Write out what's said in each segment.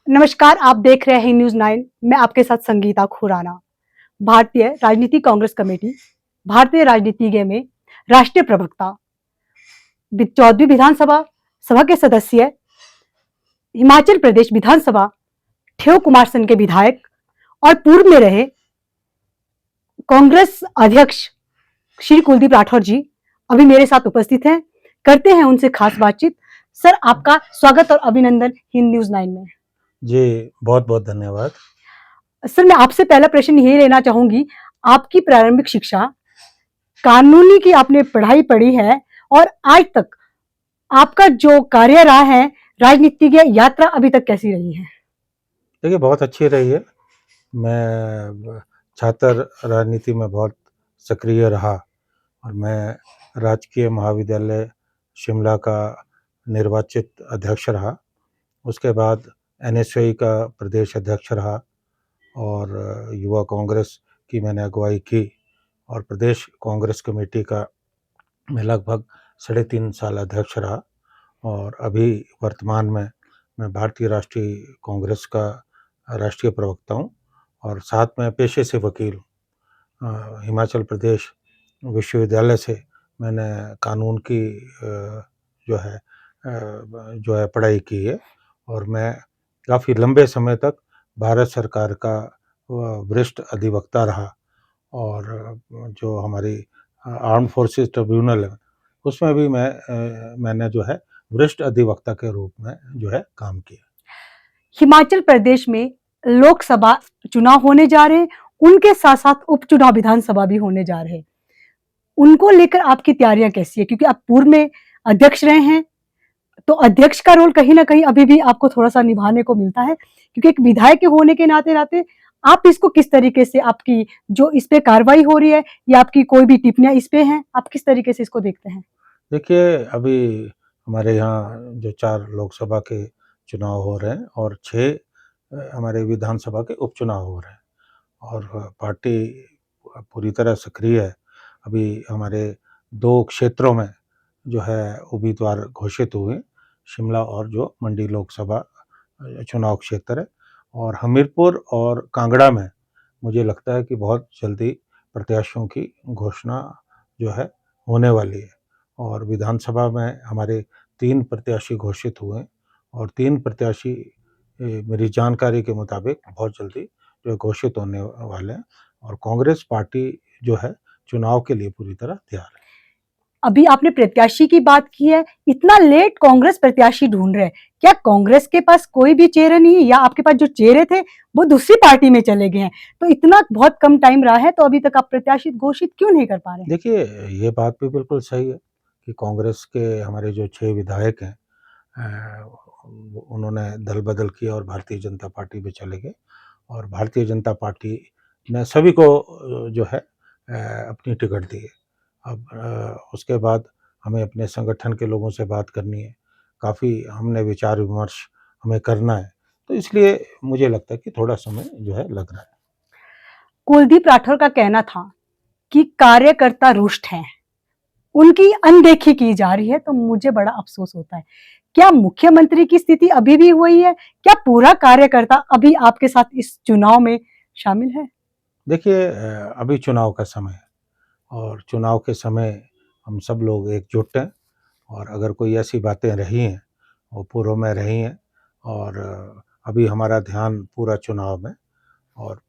नमस्कार, आप देख रहे हैं न्यूज़ 9। मैं आपके साथ संगीता खुराना। भारतीय राजनीति कांग्रेस कमेटी, भारतीय राजनीतिज्ञ में राष्ट्रीय प्रवक्ता, 14वीं विधानसभा सभा के सदस्य, हिमाचल प्रदेश विधानसभा ठेव कुमारसैन के विधायक और पूर्व में रहे कांग्रेस अध्यक्ष श्री कुलदीप राठौर जी अभी मेरे साथ उपस्थित हैं। करते हैं उनसे खास बातचीत। सर, आपका स्वागत और अभिनंदन हिंद न्यूज़ 9 में। जी, बहुत-बहुत धन्यवाद। सर, मैं आपसे पहला प्रश्न यही लेना चाहूँगी, आपकी प्रारंभिक शिक्षा कानूनी की आपने पढ़ाई पढ़ी है और आज तक आपका जो कार्य रहा है, राजनीतिज्ञ यात्रा अभी तक कैसी रही है? देखिए, बहुत अच्छी रही है। मैं छात्र राजनीति में बहुत सक्रिय रहा और मैं राजकीय महाविद्यालय शिमला का निर्वाचित अध्यक्ष रहा। उसके बाद एनएसयूआई का प्रदेश अध्यक्ष रहा और युवा कांग्रेस की मैंने अगुवाई की और प्रदेश कांग्रेस कमेटी का मैं लगभग 3.5 साल अध्यक्ष रहा और अभी वर्तमान में मैं भारतीय राष्ट्रीय कांग्रेस का राष्ट्रीय प्रवक्ता हूँ और साथ में पेशे से वकील हूँ। हिमाचल प्रदेश विश्वविद्यालय से मैंने कानून की जो है पढ़ाई की है और मैं काफ़ी लंबे समय तक भारत सरकार का वरिष्ठ अधिवक्ता रहा और जो हमारी आर्म्ड फोर्सेस ट्रिब्यूनल है, उसमें भी मैंने जो है वरिष्ठ अधिवक्ता के रूप में जो है काम किया। हिमाचल प्रदेश में लोकसभा चुनाव होने जा रहे हैं, उनके साथ-साथ उपचुनाव विधानसभा भी होने जा रहे हैं। उनको लेकर आपकी तैयारियाँ कैसी है? क्योंकि आप पूर्व में अध्यक्ष रहे हैं, तो अध्यक्ष का रोल कहीं न कहीं अभी भी आपको थोड़ा-सा निभाने को मिलता है, क्योंकि एक विधायक होने के नाते-नाते आप इसको किस तरीके से आपकी जो इस पे कार्रवाई हो रही है या आपकी कोई भी टिप्पणियाँ इस पे हैं, आप किस तरीके से इसको देखते हैं? देखिए, अभी हमारे यहाँ जो 4 लोकसभा के चुनाव हो रहे हैं और 6 हमारे विधानसभा के उपचुनाव हो रहे हैं और पार्टी पूरी तरह सक्रिय है। अभी हमारे 2 क्षेत्रों में जो है उम्मीदवार घोषित हुए, शिमला और जो मंडी लोकसभा चुनाव क्षेत्र है और हमीरपुर और कांगड़ा में मुझे लगता है कि बहुत जल्दी प्रत्याशियों की घोषणा जो है होने वाली है और विधानसभा में हमारे 3 प्रत्याशी घोषित हुए हैं और 3 प्रत्याशी मेरी जानकारी के मुताबिक बहुत जल्दी जो है घोषित होने वाले हैं और कांग्रेस पार्टी जो है चुनाव के लिए पूरी तरह तैयार है। अभी आपने प्रत्याशी की बात की है, इतना लेट कांग्रेस प्रत्याशी ढूँढ रहे हैं। क्या कांग्रेस के पास कोई भी चेहरा नहीं है या आपके पास जो चेहरे थे, वो दूसरी पार्टी में चले गए हैं? तो इतना बहुत कम टाइम रहा है, तो अभी तक आप प्रत्याशी घोषित क्यों नहीं कर पा रहे हैं? देखिए, ये बात भी बिल्कुल सही है कि कांग्रेस के हमारे जो 6 विधायक हैं उन्होंने दल-बदल किया और भारतीय जनता पार्टी में चले गए और भारतीय जनता पार्टी ने सभी को जो है अपनी टिकट दी है। अब उसके बाद हमें अपने संगठन के लोगों से बात करनी है, काफ़ी हमने विचार-विमर्श हमें करना है, तो इसलिए मुझे लगता है कि थोड़ा समय जो है लग रहा है। कुलदीप राठौर का कहना था कि कार्यकर्ता रुष्ट हैं, उनकी अनदेखी की जा रही है, तो मुझे बड़ा अफ़सोस होता है। क्या मुख्यमंत्री की स्थिति अभी भी वही है? क्या पूरा कार्यकर्ता अभी आपके साथ इस चुनाव में शामिल है? देखिए अभी चुनाव का समय है और चुनाव के समय हम सब लोग एकजुट हैं और अगर कोई ऐसी बातें रही हैं, वो पूर्व में रही हैं और अभी हमारा ध्यान पूरा चुनाव में और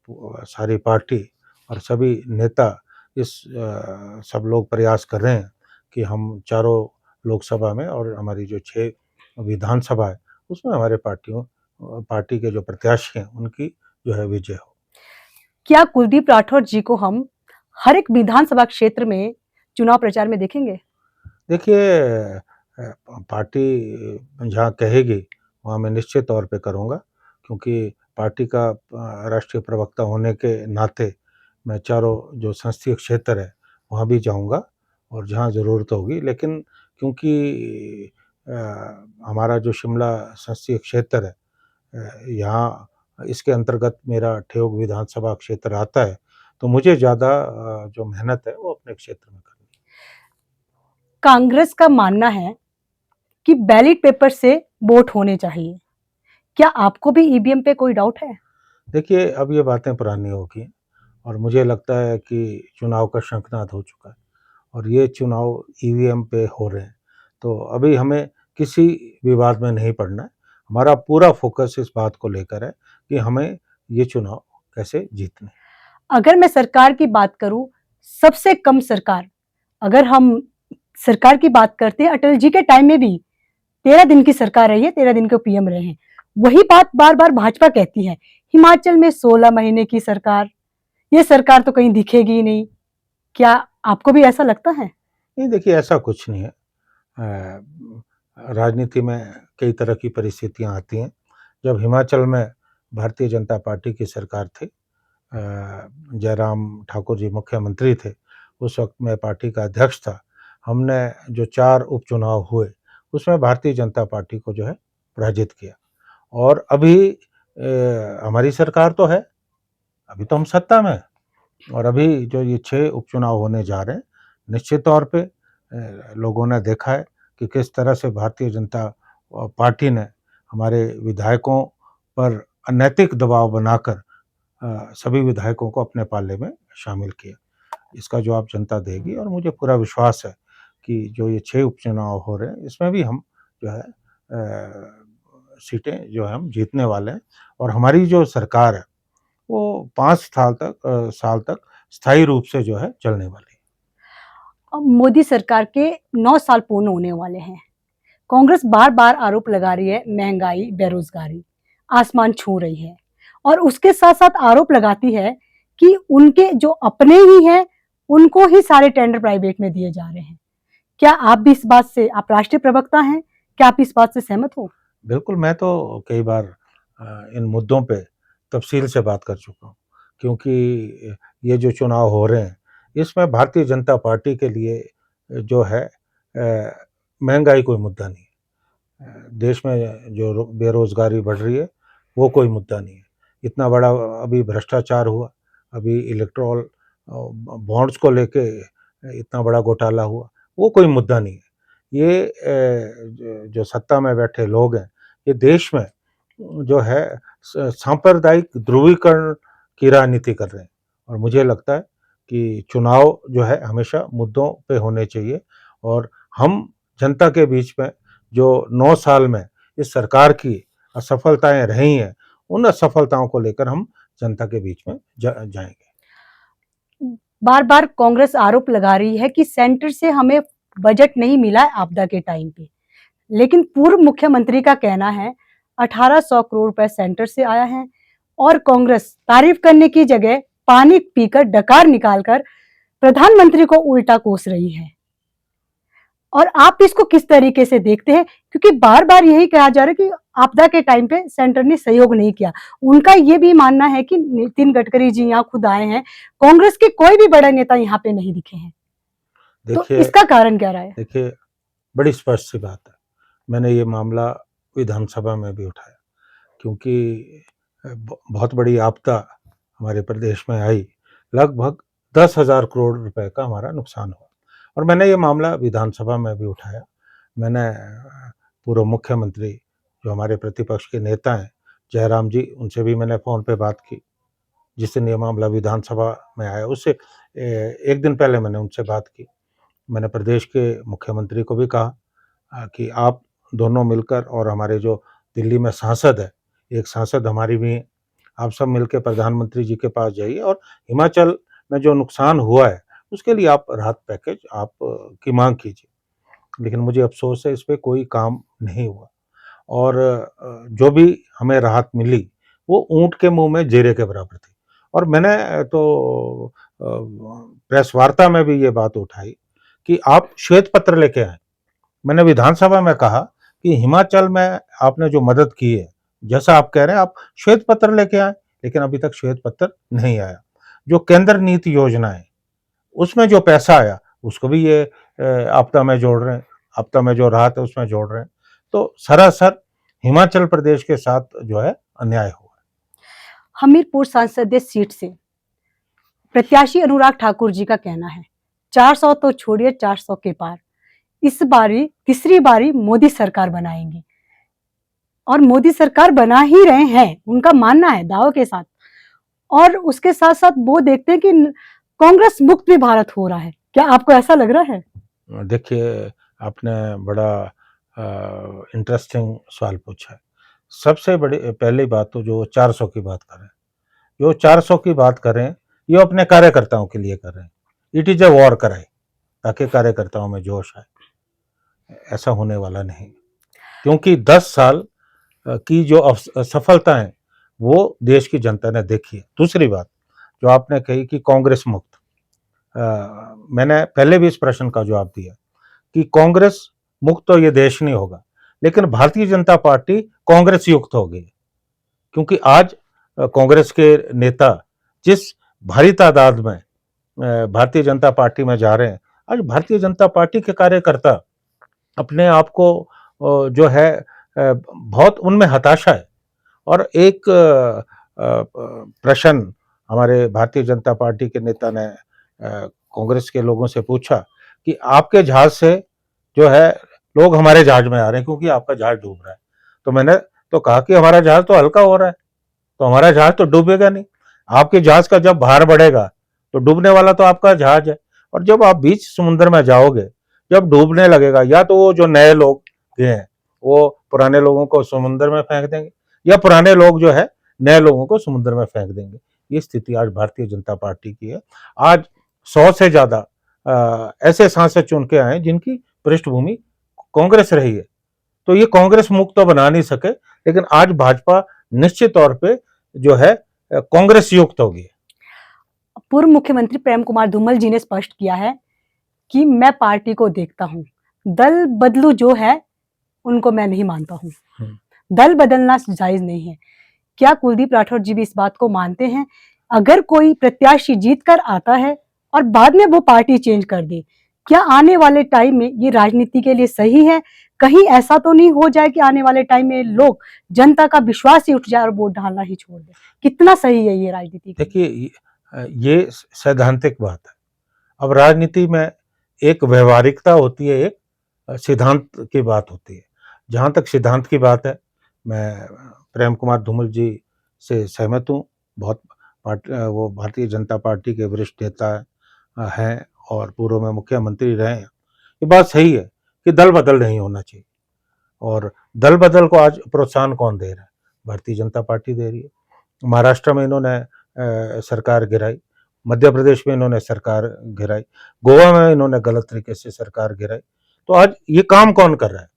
सारी पार्टी और सभी नेता सब लोग प्रयास कर रहे हैं कि हम चारों लोकसभा में और हमारी जो 6 विधानसभा है, उसमें हमारे पार्टी के जो प्रत्याशी हैं, उनकी जो है विजय हो। क्या कुलदीप राठौर जी को हम हर एक विधानसभा क्षेत्र में चुनाव प्रचार में देखेंगे? देखिए पार्टी जहाँ कहेगी, वहाँ मैं निश्चित तौर पे करूँगा क्योंकि पार्टी का राष्ट्रीय प्रवक्ता होने के नाते मैं चारों जो संसदीय क्षेत्र है, वहाँ भी जाऊँगा और जहाँ ज़रूरत होगी लेकिन क्योंकि हमारा जो शिमला संसदीय क्षेत्र है यहाँ इसके अंतर्गत मेरा ठेयोग विधानसभा क्षेत्र आता है, तो मुझे ज़्यादा जो मेहनत है वो अपने क्षेत्र में करनी है। कांग्रेस का मानना है कि बैलेट पेपर से वोट होने चाहिए। क्या आपको भी ईवीएम पे कोई डाउट है? देखिए, अब ये बातें पुरानी हो गई और मुझे लगता है कि चुनाव का शंखनाद हो चुका है और ये चुनाव ईवीएम पे हो रहे हैं। तो अभी हमें किसी विवाद में नहीं पड़ना है। हमारा पूरा फ़ोकस इस बात को लेकर है कि हमें ये चुनाव कैसे जीतने हैं। अगर मैं सरकार की बात करूं, सबसे कम सरकार, अगर हम सरकार की बात करते हैं, अटल जी के टाइम में भी 13 दिन की सरकार रही है, 13 दिन के पीएम रहे हैं। वही बात बार-बार भाजपा कहती है। हिमाचल में 16 महीने की सरकार, ये सरकार तो कहीं दिखेगी ही नहीं। क्या आपको भी ऐसा लगता है? नहीं, देखिए, ऐसा कुछ नहीं है। राजनीति में कई तरह की परिस्थितियाँ आती हैं। जब हिमाचल में भारतीय जनता पार्टी की सरकार थी, जयराम ठाकुर जी मुख्यमंत्री थे, उस वक़्त मैं पार्टी का अध्यक्ष था। हमने जो 4 उपचुनाव हुए, उसमें भारतीय जनता पार्टी को जो है पराजित किया और अभी हमारी सरकार तो है, अभी तो हम सत्ता में हैं और अभी जो ये 6 उपचुनाव होने जा रहे हैं, निश्चित तौर पे लोगों ने देखा है कि किस तरह से भारतीय जनता पार्टी ने हमारे विधायकों पर अनैतिक दबाव बनाकर सभी विधायकों को अपने पाले में शामिल किया। इसका जवाब जनता देगी और मुझे पूरा विश्वास है कि जो ये 6 उपचुनाव हो रहे हैं, इसमें भी हम जो है सीटें जो है हम जीतने वाले हैं और हमारी जो सरकार है, वो 5 साल तक स्थायी रूप से जो है चलने वाली है। अब मोदी सरकार के 9 साल पूर्ण होने वाले हैं। कांग्रेस बार-बार आरोप लगा रही है, महंगाई, बेरोजगारी आसमान छू रही है और उसके साथ-साथ आरोप लगाती है कि उनके जो अपने ही हैं, उनको ही सारे टेंडर प्राइवेट में दिए जा रहे हैं। क्या आप भी इस बात से, आप राष्ट्रीय प्रवक्ता हैं, क्या आप इस बात से सहमत हो? बिल्कुल, मैं तो कई बार इन मुद्दों पे तफ़सील से बात कर चुका हूँ, क्योंकि ये जो चुनाव हो रहे हैं, इसमें भारतीय जनता पार्टी के लिए जो है महँगाई कोई मुद्दा नहीं है। देश में जो बेरोज़गारी बढ़ रही है, वो कोई मुद्दा नहीं है। इतना बड़ा अभी भ्रष्टाचार हुआ, अभी इलेक्टोरल बॉन्ड्स को लेके इतना बड़ा घोटाला हुआ, वो कोई मुद्दा नहीं है। ये जो सत्ता में बैठे लोग हैं, ये देश में जो है सांप्रदायिक ध्रुवीकरण की राजनीति कर रहे हैं और मुझे लगता है कि चुनाव जो है हमेशा मुद्दों पे होने चाहिए और हम जनता के बीच में जो 9 साल में इस सरकार की असफलताएँ रही हैं, उन असफलताओं को लेकर हम जनता के बीच में जाएँगे। बार-बार कांग्रेस आरोप लगा रही है कि सेंटर से हमें बजट नहीं मिला है आपदा के टाइम पे। लेकिन पूर्व मुख्यमंत्री का कहना है 1800 करोड़ रुपए सेंटर से आया है और कांग्रेस तारीफ करने की जगह पानी पीकर डकार निकालकर प्रधानमंत्री को उल्टा कोस रही है। और आप इसको किस तरीके से देखते हैं? क्योंकि बार-बार यही कहा जा रहा है कि आपदा के टाइम पे सेंटर ने सहयोग नहीं किया। उनका ये भी मानना है कि नितिन गडकरी जी यहाँ खुद आए हैं, कांग्रेस के कोई भी बड़ा नेता यहाँ पे नहीं दिखे हैं। तो देखिए इसका कारण क्या रहा है? देखिए, बड़ी स्पष्ट सी बात है। मैंने ये मामला विधानसभा में भी उठाया क्योंकि बहुत बड़ी आपदा हमारे प्रदेश में आई, लगभग 10,000 करोड़ रुपए का हमारा नुकसान हुआ और मैंने ये मामला विधानसभा में भी उठाया। मैंने पूर्व मुख्यमंत्री जो हमारे प्रतिपक्ष के नेता हैं, जयराम जी, उनसे भी मैंने फ़ोन पे बात की। जिस दिन ये मामला विधानसभा में आया, उससे 1 दिन पहले मैंने उनसे बात की। मैंने प्रदेश के मुख्यमंत्री को भी कहा कि आप दोनों मिलकर और हमारे जो दिल्ली में सांसद है, एक सांसद हमारी भी हैं, आप सब मिलके प्रधानमंत्री जी के पास जाइए और हिमाचल में जो नुकसान हुआ है, उसके लिए आप राहत पैकेज आप की माँग कीजिए। लेकिन मुझे अफ़सोस है, इस पे कोई काम नहीं हुआ और जो भी हमें राहत मिली, वो ऊँट के मुँह में जेरे के बराबर थी और मैंने तो प्रेस वार्ता में भी ये बात उठाई कि आप श्वेत पत्र लेके आएँ। मैंने विधानसभा में कहा कि हिमाचल में आपने जो मदद की है, जैसा आप कह रहे हैं, आप श्वेत पत्र लेके आएँ, लेकिन अभी तक श्वेत पत्र नहीं आया। जो केंद्र नीति योजना है, उसमें जो पैसा आया, उसको भी ये आपदा में जोड़ रहे हैं, आपदा में जो राहत है उसमें जोड़ रहे हैं। तो सरासर हिमाचल प्रदेश के साथ जो है अन्याय हुआ है। हमीरपुर संसदीय सीट से प्रत्याशी अनुराग ठाकुर जी का कहना है 400 तो छोड़िए 400 के पार इस बारी तीसरी बारी मोदी सरकार बनाएंगे और मोदी सरकार बना ही रहे हैं, उनका मानना है दावों के साथ। और उसके साथ-साथ वो देखते हैं कि कांग्रेस मुक्त भी भारत हो रहा है। क्या आपको ऐसा लग रहा है? देखिए, आपने बड़ा इंटरेस्टिंग सवाल पूछा है। सबसे बड़ी पहली बात तो जो 400 की बात कर रहे हैं, जो 400 की बात कर रहे हैं, ये अपने कार्यकर्ताओं के लिए कर रहे हैं। इट इज़ अ वॉर कराए, ताकि कार्यकर्ताओं में जोश आए। ऐसा होने वाला नहीं, क्योंकि 10 साल की जो सफलता है, वो देश की जनता ने देखी है। दूसरी बात, जो आपने कही कि कांग्रेस मुक्त, मैंने पहले भी इस प्रश्न का जवाब दिया कि कांग्रेस मुक्त तो ये देश नहीं होगा, लेकिन भारतीय जनता पार्टी कांग्रेस युक्त हो गई, क्योंकि आज कांग्रेस के नेता जिस भारी तादाद में भारतीय जनता पार्टी में जा रहे हैं, आज भारतीय जनता पार्टी के कार्यकर्ता अपने आप को जो है बहुत उनमें हताशा है। और एक प्रश्न हमारे भारतीय जनता पार्टी के नेता ने कांग्रेस के लोगों से पूछा कि आपके जहाज से जो है लोग हमारे जहाज में आ रहे हैं क्योंकि आपका जहाज डूब रहा है। तो मैंने तो कहा कि हमारा जहाज तो हल्का हो रहा है, तो हमारा जहाज तो डूबेगा नहीं। आपके जहाज का जब भार बढ़ेगा तो डूबने वाला तो आपका जहाज है। और जब आप बीच समुद्र में जाओगे, जब डूबने लगेगा, या तो वो जो नए लोग गए हैं वो पुराने लोगों को समुद्र में फेंक देंगे, या पुराने लोग जो है नए लोगों को समुद्र में फेंक देंगे। ये स्थिति आज भारतीय जनता पार्टी की है। आज 100 से ज्यादा ऐसे सांसद चुन के आए जिनकी पृष्ठभूमि कांग्रेस रही है। तो ये कांग्रेस मुक्त तो बना नहीं सके, लेकिन आज भाजपा निश्चित तौर पे जो है कांग्रेस युक्त होगी। पूर्व मुख्यमंत्री प्रेम कुमार धूमल जी ने स्पष्ट किया है कि मैं पार्टी को देखता हूं, दल बदलू जो है उनको मैं नहीं मानता हूं। दल बदलना जायज नहीं है। क्या कुलदीप राठौर जी भी इस बात को मानते हैं? अगर कोई प्रत्याशी जीत कर आता है और बाद में वो पार्टी चेंज कर दे, क्या आने वाले टाइम में ये राजनीति के लिए सही है? कहीं ऐसा तो नहीं हो जाए कि आने वाले टाइम में लोग जनता का विश्वास ही उठ जाए और वोट डालना ही छोड़ दे? कितना सही है ये राजनीति? देखिए, ये सैद्धांतिक बात है। अब राजनीति में एक व्यवहारिकता होती है, एक सिद्धांत की बात होती है। जहाँ तक सिद्धांत की बात है, मैं प्रेम कुमार धूमल जी से सहमत हूँ। बहुत वो भारतीय जनता पार्टी के वरिष्ठ नेता हैं और पूर्व में मुख्यमंत्री रहे हैं। ये बात सही है कि दल बदल नहीं होना चाहिए, और दल बदल को आज प्रोत्साहन कौन दे रहा है? भारतीय जनता पार्टी दे रही है। महाराष्ट्र में इन्होंने सरकार गिराई, मध्य प्रदेश में इन्होंने सरकार गिराई, गोवा में इन्होंने गलत तरीके से सरकार गिराई। तो आज ये काम कौन कर रहा है?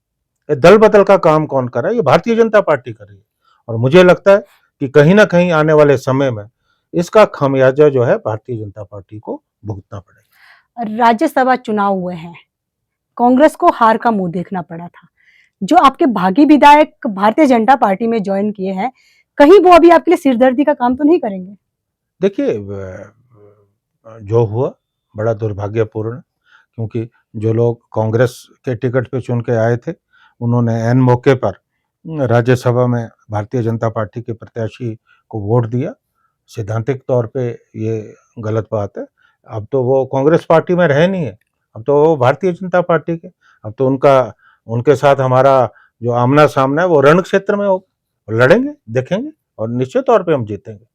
ये दल बदल का काम कौन कर रहा है? ये भारतीय जनता पार्टी कर रही है। और मुझे लगता है कि कहीं ना कहीं आने वाले समय में इसका खामियाजा जो है भारतीय जनता पार्टी को भुगतना पड़ेगा। राज्यसभा चुनाव हुए हैं, कांग्रेस को हार का मुंह देखना पड़ा था। जो आपके भागी विधायक भारतीय जनता पार्टी में ज्वाइन किए हैं, कहीं वो अभी आपके लिए सिरदर्दी का काम तो नहीं करेंगे? देखिए, जो हुआ बड़ा दुर्भाग्यपूर्ण, क्योंकि जो लोग कांग्रेस के टिकट पे चुन के आए थे, उन्होंने ऐन मौके पर राज्यसभा में भारतीय जनता पार्टी के प्रत्याशी को वोट दिया। सैद्धांतिक तौर पे ये गलत बात है। अब तो वो कांग्रेस पार्टी में रहे नहीं है, अब तो वो भारतीय जनता पार्टी के, अब तो उनके साथ हमारा जो आमना-सामना है वो रण क्षेत्र में होगा। लड़ेंगे, देखेंगे, और निश्चित तौर पे हम जीतेंगे।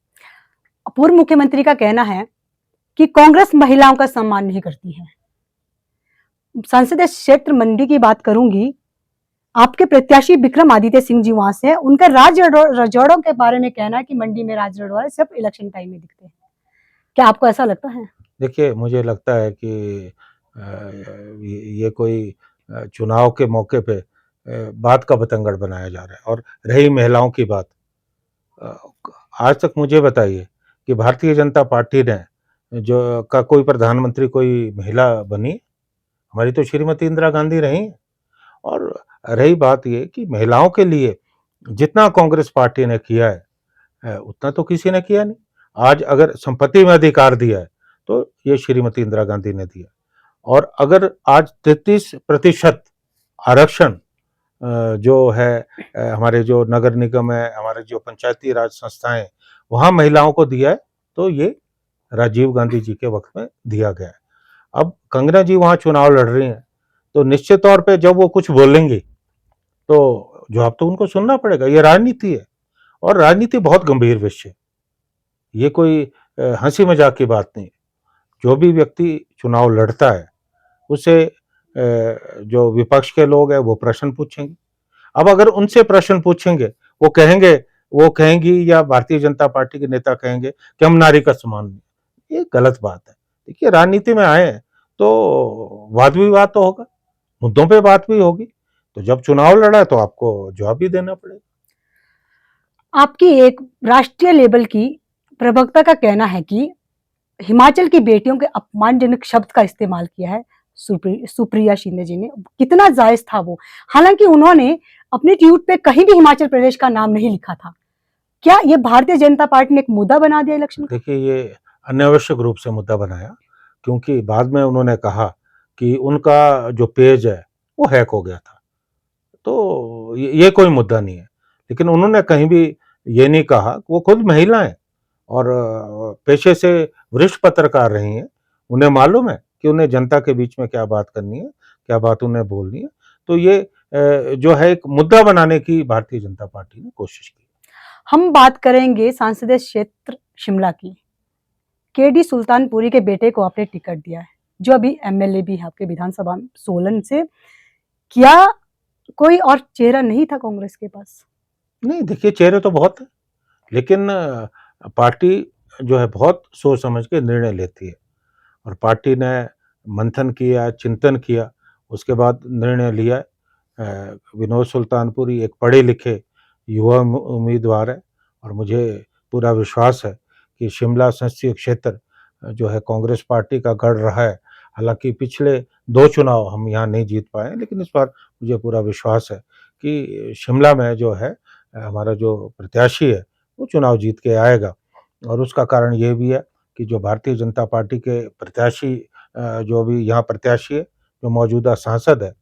पूर्व मुख्यमंत्री का कहना है कि कांग्रेस महिलाओं का सम्मान नहीं करती है। संसदीय क्षेत्र मंडी की बात करूंगी, आपके प्रत्याशी विक्रमादित्य सिंह जी वहां से हैं। उनका राज रजवाड़ों के बारे में कहना है कि मंडी में राज रजवाड़े सिर्फ इलेक्शन टाइम में दिखते हैं। क्या आपको ऐसा लगता है? देखिए, मुझे लगता है कि ये कोई चुनाव के मौके पे बात का बतंगड़ बनाया जा रहा है। और रही महिलाओं की बात, अ, आज तक मुझे बताइए कि भारतीय जनता पार्टी ने जो का कोई प्रधानमंत्री कोई महिला बनी? हमारी तो श्रीमती इंदिरा गांधी रही हैं। और रही बात ये कि महिलाओं के लिए जितना कांग्रेस पार्टी ने किया है, उतना तो किसी ने किया नहीं। आज अगर संपत्ति में अधिकार दिया है, तो ये श्रीमती इंदिरा गांधी ने दिया। और अगर आज 33% आरक्षण जो है हमारे जो नगर निगम है, हमारे जो पंचायती राज संस्थाएं, वहाँ महिलाओं को दिया है, तो ये राजीव गांधी जी के वक्त में दिया गया है। अब कंगना जी वहाँ चुनाव लड़ रही हैं, तो निश्चित तौर पे जब वो कुछ बोलेंगी, तो जवाब तो उनको सुनना पड़ेगा। ये राजनीति है और राजनीति बहुत गंभीर विषय है। ये कोई हँसी मज़ाक की बात नहीं है। जो भी व्यक्ति चुनाव लड़ता है, उसे जो विपक्ष के लोग हैं वो प्रश्न पूछेंगे। अब अगर उनसे प्रश्न पूछेंगे, वो कहेंगी या भारतीय जनता पार्टी के नेता कहेंगे कि हम नारी का सम्मान नहीं। ये गलत बात है। देखिए राजनीति में आए हैं, तो वाद-विवाद तो होगा, मुद्दों पे बात भी होगी। तो जब चुनाव लड़ा है तो आपको जवाब भी देना पड़ेगा। आपकी एक राष्ट्रीय लेवल की प्रवक्ता का कहना है कि हिमाचल की बेटियों के अपमानजनक शब्द का इस्तेमाल किया है सुप्रिया शिंदे जी ने। कितना जायज था वो? हालांकि उन्होंने अपने ट्वीट पे कहीं भी हिमाचल प्रदेश का नाम नहीं लिखा था। क्या ये भारतीय जनता पार्टी ने एक मुद्दा बना दिया इलेक्शन का? देखिए ये अनावश्यक रूप से मुद्दा बनाया, क्योंकि बाद में उन्होंने कहा कि उनका जो पेज है वो हैक हो गया था। तो ये कोई मुद्दा नहीं है। लेकिन उन्होंने कहीं भी ये नहीं कहा, वो खुद महिला हैं और पेशे से वरिष्ठ पत्रकार रही हैं। उन्हें मालूम है कि उन्हें जनता के बीच में क्या बात करनी है, क्या बात उन्हें बोलनी है। तो ये जो है एक मुद्दा बनाने की भारतीय जनता पार्टी ने कोशिश की। हम बात करेंगे संसदीय क्षेत्र शिमला की। केडी सुल्तानपुरी के बेटे को आपने टिकट दिया है, जो अभी एमएलए भी है आपके विधानसभा में सोलन से। क्या कोई और चेहरा नहीं था कांग्रेस के पास? नहीं देखिए चेहरे तो बहुत हैं, लेकिन पार्टी जो है बहुत सोच समझ के निर्णय लेती है और पार्टी ने मंथन किया, चिंतन किया, उसके बाद निर्णय लिया। विनोद सुल्तानपुरी एक पढ़े लिखे युवा उम्मीदवार है और मुझे पूरा विश्वास है कि शिमला संसदीय क्षेत्र जो है कांग्रेस पार्टी का गढ़ रहा है। हालाँकि पिछले 2 चुनाव हम यहाँ नहीं जीत पाए, लेकिन इस बार मुझे पूरा विश्वास है कि शिमला में जो है हमारा जो प्रत्याशी है, वो चुनाव जीत के आएगा। और उसका कारण ये भी है कि जो भारतीय जनता पार्टी के प्रत्याशी जो अभी यहाँ प्रत्याशी है, जो मौजूदा सांसद है,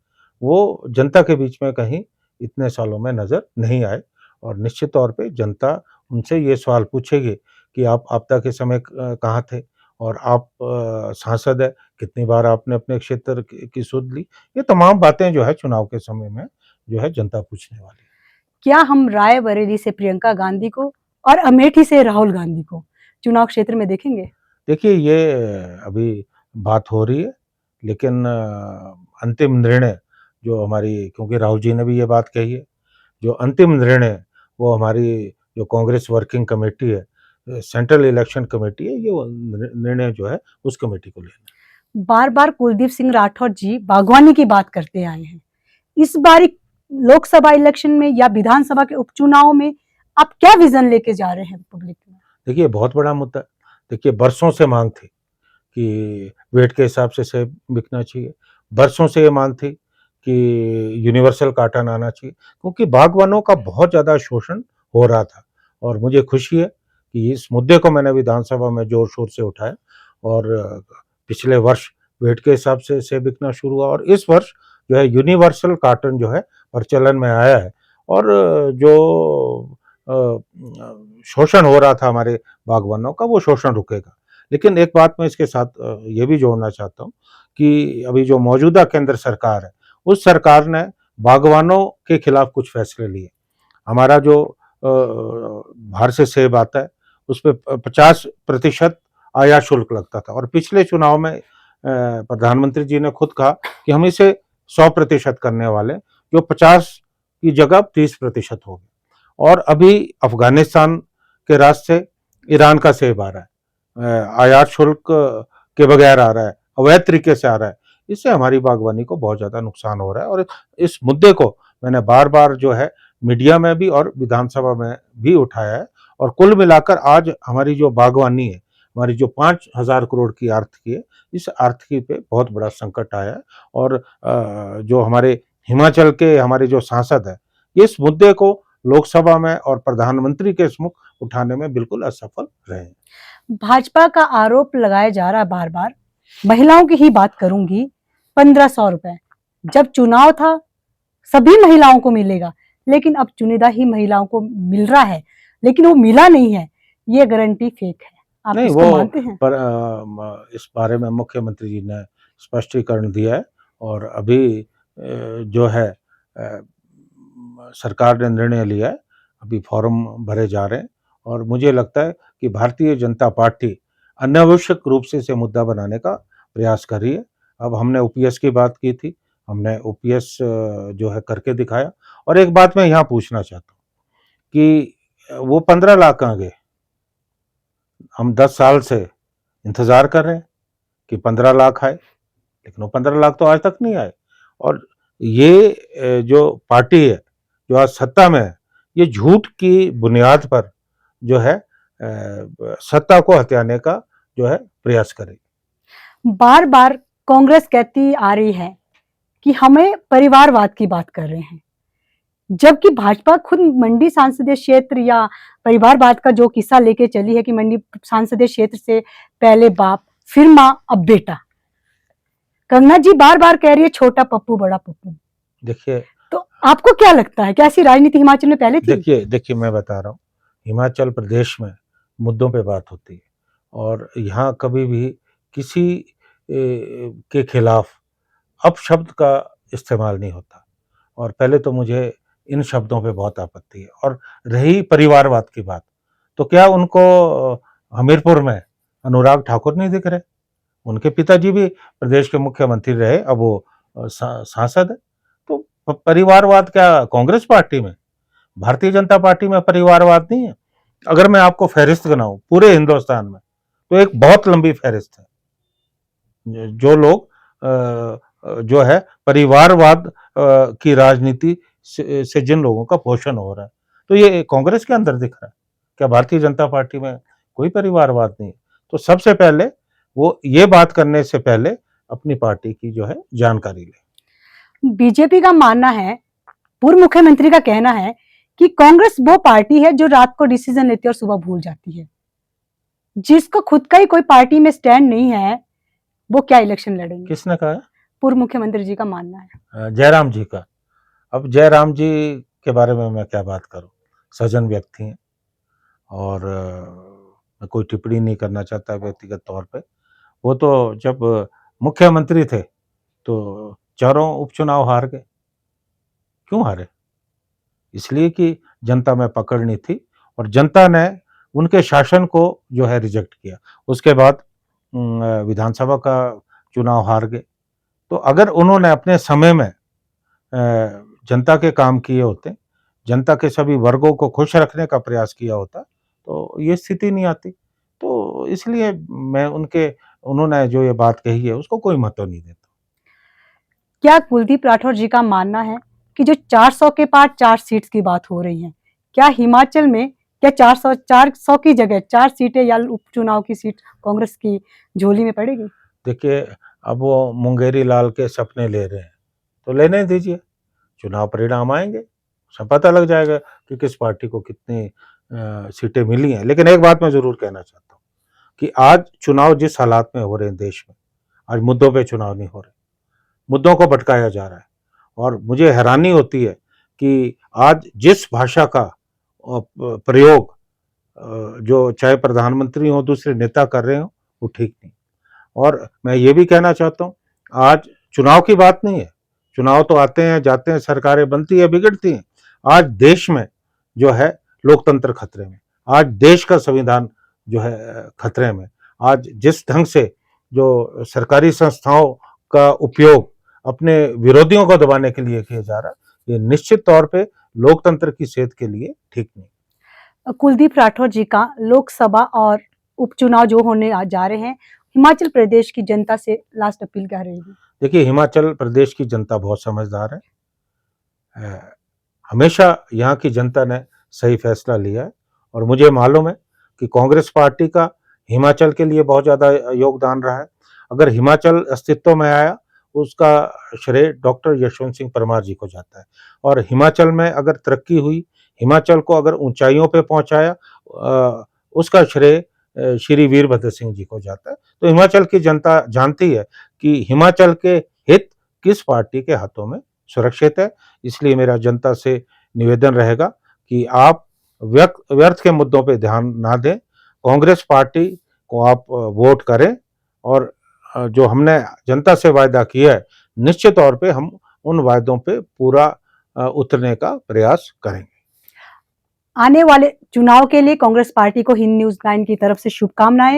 वो जनता के बीच में कहीं इतने सालों में नज़र नहीं आए और निश्चित तौर पे जनता उनसे ये सवाल पूछेगी कि आप आपदा के समय कहाँ थे और आप सांसद हैं, कितनी बार आपने अपने क्षेत्र की सुध ली? ये तमाम बातें जो है चुनाव के समय में जो है जनता पूछने वाली है। क्या हम रायबरेली से प्रियंका गांधी को और अमेठी से राहुल गांधी को चुनाव क्षेत्र में देखेंगे? देखिए ये अभी बात हो रही है, लेकिन अंतिम निर्णय जो हमारी, क्योंकि राहुल जी ने भी ये बात कही है, जो अंतिम निर्णय वो हमारी जो कांग्रेस वर्किंग कमेटी है, सेंट्रल इलेक्शन कमेटी है, ये वो निर्णय जो है उस कमेटी को लेना है। बार-बार कुलदीप सिंह राठौर जी बागवानी की बात करते आए हैं। इस बारी लोकसभा इलेक्शन में या विधानसभा के उपचुनाव में आप क्या विजन लेके जा रहे हैं पब्लिक में? देखिए बहुत बड़ा मुद्दा है। देखिए बरसों से माँग थी कि वेट के हिसाब से सेब बिकना चाहिए। बरसों से ये माँग थी कि यूनिवर्सल कार्टन आना चाहिए, क्योंकि बागवानों का बहुत ज़्यादा शोषण हो रहा था और मुझे खुशी है कि इस मुद्दे को मैंने विधानसभा में ज़ोर-शोर से उठाया और पिछले वर्ष वेट के हिसाब से सेब बिकना शुरू हुआ और इस वर्ष जो है यूनिवर्सल कार्टन जो है प्रचलन में आया है और जो शोषण हो रहा था हमारे बागवानों का, वो शोषण रुकेगा। लेकिन एक बात मैं इसके साथ ये भी जोड़ना चाहता हूँ कि अभी जो मौजूदा केंद्र सरकार है, उस सरकार ने बागवानों के खिलाफ कुछ फैसले लिए। हमारा जो बाहर से सेब आता है, उसपे 50% आयात शुल्क लगता था और पिछले चुनाव में प्रधानमंत्री जी ने खुद कहा कि हम इसे 100% करने वाले, जो 50 की जगह 30% हो गया। और अभी अफ़गानिस्तान के रास्ते ईरान का सेब आ रहा है, आयात शुल्क के बगैर आ रहा है, अवैध तरीके से आ रहा है। इससे हमारी बागवानी को बहुत ज़्यादा नुकसान हो रहा है और इस मुद्दे को मैंने बार-बार जो है मीडिया में भी और विधानसभा में भी उठाया है और कुल मिलाकर आज हमारी जो बागवानी है, हमारी जो 5,000 करोड़ की आर्थिकी है, इस आर्थिकी पे बहुत बड़ा संकट आया है और जो हमारे हिमाचल के हमारे जो सांसद हैं, इस मुद्दे को लोकसभा में और प्रधानमंत्री के सम्मुख उठाने में बिल्कुल असफल रहे हैं। भाजपा का आरोप लगाया जा रहा है बार-बार, महिलाओं की ही बात करूंगी, 1500 रुपए। जब चुनाव था सभी महिलाओं को मिलेगा, लेकिन अब चुनिंदा ही महिलाओं को मिल रहा है, लेकिन वो मिला नहीं है। ये गारंटी फेक है। आप नहीं, इसको वो मानते हैं? पर इस बारे में मुख्यमंत्री जी ने स्पष्टीकरण दिया है और अभी जो है सरकार ने निर्णय लिया है, अभी फॉर्म भरे जा रहे हैं और मुझे लगता है कि भारतीय जनता पार्टी अनावश्यक रूप से इसे मुद्दा बनाने का प्रयास कर रही है। अब हमने ओपीएस की बात की थी, हमने ओपीएस जो है करके दिखाया। और एक बात मैं यहाँ पूछना चाहता हूँ कि वो 15 लाख कहाँ गए? हम 10 साल से इंतज़ार कर रहे हैं कि 15 लाख आए, लेकिन वो 15 लाख तो आज तक नहीं आए। और ये जो पार्टी है, जो आज सत्ता में है, ये झूठ की बुनियाद पर जो है सत्ता को हथियाने का जो है प्रयास करेगी। बार बार कांग्रेस कहती आ रही है कि हमें परिवारवाद की बात कर रहे हैं, जबकि भाजपा खुद मंडी संसदीय क्षेत्र या परिवारवाद का जो किस्सा लेके चली है कि मंडी संसदीय क्षेत्र से पहले बाप, फिर माँ, अब बेटा। कंगना जी बार बार कह रही है छोटा पप्पू बड़ा पप्पू। देखिए, तो आपको क्या लगता है, क्या ऐसी राजनीति हिमाचल में पहले थी? देखिए मैं बता रहा हूँ, हिमाचल प्रदेश में मुद्दों पे बात होती है और यहाँ कभी भी किसी के खिलाफ अपशब्द का इस्तेमाल नहीं होता। और पहले तो मुझे इन शब्दों पे बहुत आपत्ति है। और रही परिवारवाद की बात, तो क्या उनको हमीरपुर में अनुराग ठाकुर नहीं दिख रहे? उनके पिताजी भी प्रदेश के मुख्यमंत्री रहे, अब वो सांसद है। तो परिवारवाद क्या कांग्रेस पार्टी में? भारतीय जनता पार्टी में परिवारवाद नहीं है। अगर मैं आपको फहरिस्त गिनाऊं पूरे हिंदुस्तान में, तो एक बहुत लंबी फहरिस्त है। जो लोग जो है परिवारवाद की राजनीति से जिन लोगों का पोषण हो रहा है, तो ये कांग्रेस के अंदर दिख रहा है। क्या भारतीय जनता पार्टी में कोई परिवारवाद नहीं है? तो सबसे पहले वो ये बात करने से पहले अपनी पार्टी की जो है जानकारी ले। बीजेपी का मानना है, पूर्व मुख्यमंत्री का कहना है कि कांग्रेस वो पार्टी है जो रात को डिसीजन लेती है और सुबह भूल जाती है। जिसको खुद का ही कोई पार्टी में स्टैंड नहीं है, वो क्या इलेक्शन लड़ेंगे? किसने कहा? पूर्व मुख्यमंत्री जी का मानना है। जयराम जी का। अब जयराम जी के बारे में मैं क्या बात करूं, सज्जन व्यक्ति हैं और मैं कोई टिप्पणी नहीं करना चाहता व्यक्तिगत तौर पे। वो तो जब मुख्यमंत्री थे तो चारों उपचुनाव हार गए। क्यों हारे? इसलिए कि जनता में पकड़ नहीं थी और जनता ने उनके शासन को जो है रिजेक्ट किया। उसके बाद विधानसभा का चुनाव हार गए। तो अगर उन्होंने अपने समय में जनता के काम किए होते, जनता के सभी वर्गों को खुश रखने का प्रयास किया होता, तो ये स्थिति नहीं आती। तो इसलिए मैं उन्होंने जो ये बात कही है उसको कोई महत्व नहीं देता। क्या कुलदीप राठौर जी का मानना है कि जो 400 के पार 4 सीट्स की बात हो रही है, क्या हिमाचल में क्या 400 की जगह 4 सीटें या उपचुनाव की सीट कांग्रेस की झोली में पड़ेगी? देखिए, अब वो मुंगेरी लाल के सपने ले रहे हैं, तो लेने दीजिए, चुनाव परिणाम आएंगे, सब पता लग जाएगा कि किस पार्टी को कितनी सीटें मिली हैं। लेकिन एक बात मैं जरूर कहना चाहता हूँ कि आज चुनाव जिस हालात में हो रहे हैं देश में, आज मुद्दों पे चुनाव नहीं हो रहे, मुद्दों को भटकाया जा रहा है। और मुझे हैरानी होती है कि आज जिस भाषा का प्रयोग जो चाहे प्रधानमंत्री हो दूसरे नेता कर रहे हो, वो ठीक नहीं। और मैं ये भी कहना चाहता हूँ, आज चुनाव की बात नहीं है, चुनाव तो आते हैं जाते हैं, सरकारें बनती है बिगड़ती हैं। आज देश में जो है लोकतंत्र खतरे में, आज देश का संविधान जो है खतरे में। आज जिस ढंग से जो सरकारी संस्थाओं का उपयोग अपने विरोधियों को दबाने के लिए किया जा रहा है, ये निश्चित तौर पे लोकतंत्र की सेहत के लिए ठीक नहीं। कुलदीप राठौर जी का लोकसभा और उपचुनाव जो होने जा रहे हैं, हिमाचल प्रदेश की जनता से लास्ट अपील क्या रहेगी? देखिए, हिमाचल प्रदेश की जनता बहुत समझदार है। हमेशा यहाँ की जनता ने सही फैसला लिया है और मुझे मालूम है कि कांग्रेस पार्टी का हिमाचल के लिए बहुत ज़्यादा योगदान रहा है। अगर हिमाचल अस्तित्व में आया, उसका श्रेय डॉक्टर यशवंत सिंह परमार जी को जाता है। और हिमाचल में अगर तरक्की हुई, हिमाचल को अगर ऊंचाइयों पे पहुंचाया, उसका श्रेय श्री वीरभद्र सिंह जी को जाता है। तो हिमाचल की जनता जानती है कि हिमाचल के हित किस पार्टी के हाथों में सुरक्षित है। इसलिए मेरा जनता से निवेदन रहेगा कि आप व्यर्थ के मुद्दों पे ध्यान ना दें, कांग्रेस पार्टी को आप वोट करें और जो हमने जनता से वायदा किया है, निश्चित तौर पे हम उन वायदों पे पूरा उतरने का प्रयास करेंगे। आने वाले चुनाव के लिए कांग्रेस पार्टी को हिंद न्यूज़ 9 की तरफ से शुभकामनाएं।